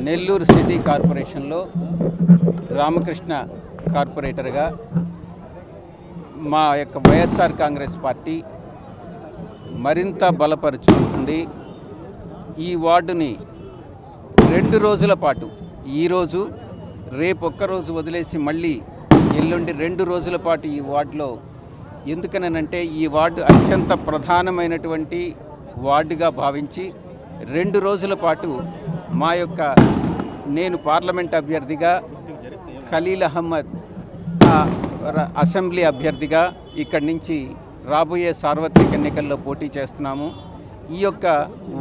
Nellore city కార్పొరేషన్లో రామకృష్ణ కార్పొరేటర్గా మా యొక్క వైఎస్ఆర్ కాంగ్రెస్ పార్టీ మరింత బలపరుచుకుంటుంది. ఈ వార్డుని 2 రోజుల పాటు, ఈరోజు రేపు ఒక్కరోజు వదిలేసి మళ్ళీ ఎల్లుండి 2 రోజుల పాటు ఈ వార్డులో, ఎందుకనంటే ఈ వార్డు అత్యంత ప్రధానమైనటువంటి వార్డుగా భావించి 2 రోజుల పాటు మా యొక్క నేను పార్లమెంట్ అభ్యర్థిగా, ఖలీల్ అహ్మద్ అసెంబ్లీ అభ్యర్థిగా ఇక్కడి నుంచి రాబోయే సార్వత్రిక ఎన్నికల్లో పోటీ చేస్తున్నాము. ఈ యొక్క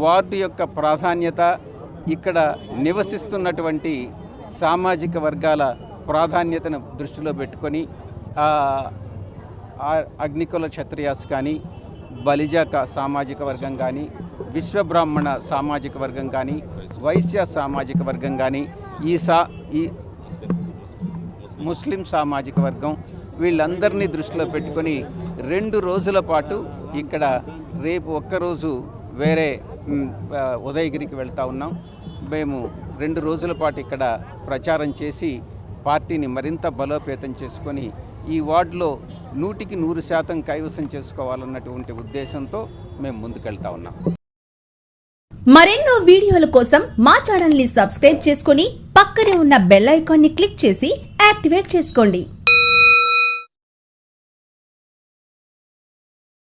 వార్డు యొక్క ప్రాధాన్యత, ఇక్కడ నివసిస్తున్నటువంటి సామాజిక వర్గాల ప్రాధాన్యతను దృష్టిలో పెట్టుకొని అగ్నికుల క్షత్రియాస్ కానీ, బలిజ సామాజిక వర్గం కానీ, విశ్వబ్రాహ్మణ సామాజిక వర్గం కానీ, వైశ్య సామాజిక వర్గం కానీ, ఈ ముస్లిం సామాజిక వర్గం, వీళ్ళందరినీ దృష్టిలో పెట్టుకొని 2 రోజుల పాటు ఇక్కడ, రేపు ఒక్కరోజు వేరే ఉదయగిరికి వెళ్తూ ఉన్నాం. మేము 2 రోజుల పాటు ఇక్కడ ప్రచారం చేసి పార్టీని మరింత బలోపేతం చేసుకొని ఈ వార్డులో 100% కైవసం చేసుకోవాలన్నటువంటి ఉద్దేశంతో మేము ముందుకెళ్తా ఉన్నాం. మరెన్నో వీడియోల కోసం మా ఛానల్ ని సబ్స్క్రైబ్ చేసుకొని పక్కనే ఉన్న బెల్ ఐకాన్ ని క్లిక్ చేసి యాక్టివేట్ చేసుకోండి.